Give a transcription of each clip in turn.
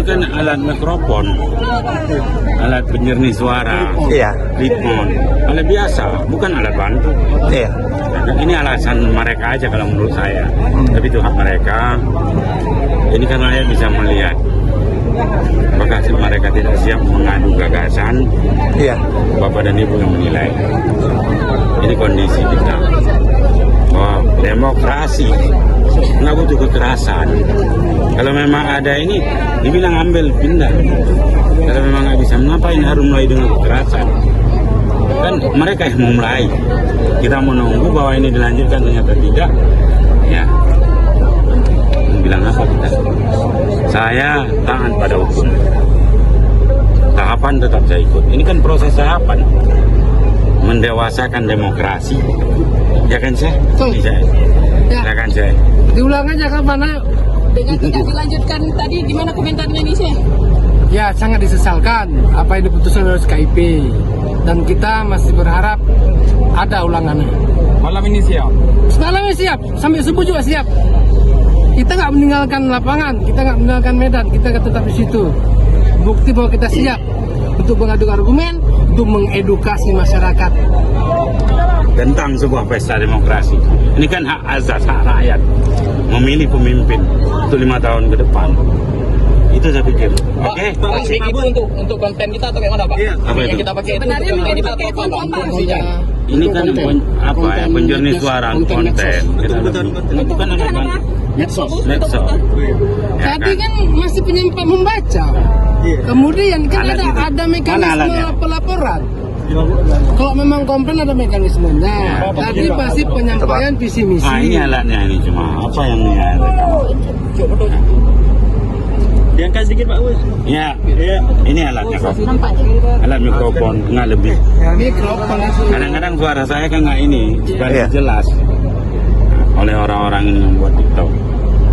kan alat mikrofon, alat penjernih suara, Iya. ritmon, alat biasa, bukan alat bantu. Iya. Ini alasan mereka aja kalau menurut saya, tapi itu hak mereka. Ini kan rakyat bisa melihat apakah mereka tidak siap mengadu gagasan. Iya. Bapak dan Ibu yang menilai. Ini kondisi kita. Bahwa demokrasi nggak butuh kekerasan. Kalau memang ada ini, dibilang ambil pindah. Kalau memang nggak bisa, ngapain harus mulai dengan kekerasan? Kan mereka yang memulai. Kita menunggu bahwa ini dilanjutkan, ternyata tidak. Ya, bilang apa kita? Saya taat pada hukum. Tahapan tetap saya ikut. Ini kan proses tahapan mendewasakan demokrasi. Ya kan saya? Bisa. Ya kan saya. Diulang aja kapan ayo. Dengan tidak dilanjutkan tadi, gimana komentarnya ini sih? Ya sangat disesalkan apa yang diputuskan oleh KIP, dan kita masih berharap ada ulangannya. Malam ini siap. Semalam siap, sampai subuh juga siap. Kita nggak meninggalkan lapangan, kita nggak meninggalkan medan, kita akan tetap di situ. Bukti bahwa kita siap untuk mengadu argumen, untuk mengedukasi masyarakat Tentang sebuah pesta demokrasi. Ini kan hak azas, hak rakyat memilih pemimpin untuk 5 tahun ke depan. Itu saya pikir. Oke. Itu untuk konten kita atau kayak mana, Pak? Iya. Apa itu? Yang kita pakai itu Sebenarnya untuk mungkin kita dipakai atau apa, Pak? konten. Fungsinya. Ini kan penjernih suara konten. Itu kan ada kan medsos. Ya tadi kan? kan masih penyimpan membaca. Kemudian kan Alat itu. ada Mana mekanisme alatnya? pelaporan. Kalau memang komplain ada mekanismenya. Tadi pasti penyampaian visi misi. Ah, ini alatnya ini cuma apa yang ini ada? Diangkat sedikit Pak Us. Ya, ini alatnya kok. Alat mikrofon nggak lebih. Mikrofon itu. Kadang-kadang suara saya kan nggak ini, Iya. jelas oleh orang-orang ini yang buat TikTok.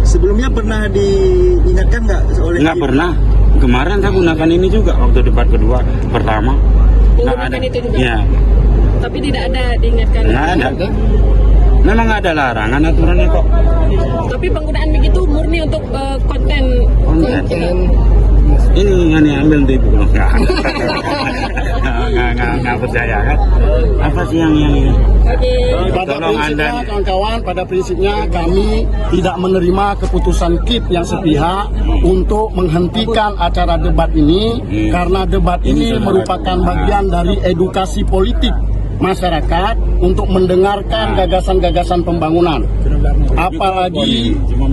Sebelumnya pernah diingatkan nggak oleh Nggak pernah. Kemarin saya gunakan ini juga waktu debat kedua, pertama. Nggak Menggunakan itu juga? Iya, Tapi tidak ada diingatkan. nggak ada. Memang nggak ada larangan aturannya kok. Tapi penggunaan begitu murni untuk konten. Konten. Ini yang ambil di ibu nggak percaya kan? Apa sih yang ini? Oke. Pada Tolong prinsipnya Anda. kawan-kawan, pada prinsipnya kami tidak menerima keputusan KIP yang sepihak untuk menghentikan acara debat ini karena debat ini merupakan bagian dari edukasi politik masyarakat untuk mendengarkan gagasan-gagasan pembangunan.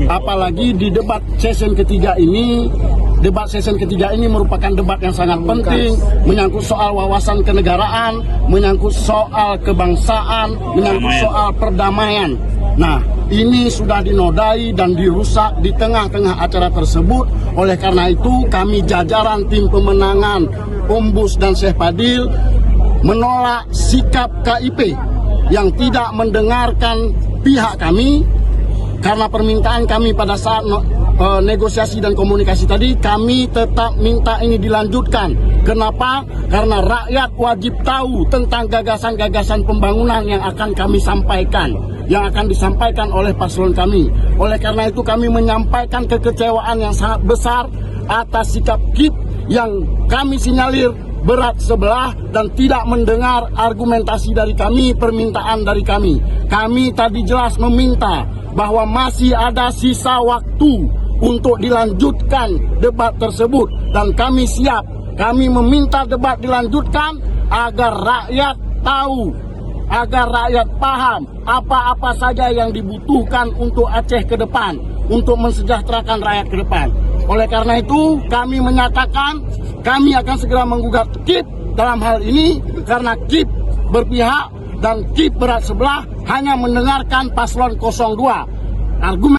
Apalagi di debat session ketiga ini. Debat session ketiga ini merupakan debat yang sangat penting, menyangkut soal wawasan kenegaraan, menyangkut soal kebangsaan, menyangkut soal perdamaian. Nah, ini sudah dinodai dan dirusak di tengah-tengah acara tersebut. Oleh karena itu, kami jajaran tim pemenangan Ombus dan Syekh Fadil menolak sikap KIP yang tidak mendengarkan pihak kami. Karena permintaan kami pada saat negosiasi dan komunikasi tadi, kami tetap minta ini dilanjutkan. Kenapa? Karena rakyat wajib tahu tentang gagasan-gagasan pembangunan yang akan kami sampaikan, yang akan disampaikan oleh paslon kami. Oleh karena itu kami menyampaikan kekecewaan yang sangat besar atas sikap KIP yang kami sinyalir berat sebelah dan tidak mendengar argumentasi dari kami, permintaan dari kami. Kami tadi jelas meminta bahwa masih ada sisa waktu untuk dilanjutkan debat tersebut dan kami siap. Kami meminta debat dilanjutkan agar rakyat tahu, agar rakyat paham apa-apa saja yang dibutuhkan untuk Aceh ke depan, untuk mensejahterakan rakyat ke depan. Oleh karena itu kami menyatakan kami akan segera menggugat KIP dalam hal ini karena KIP berpihak dan KIP berat sebelah hanya mendengarkan paslon 02. Argumen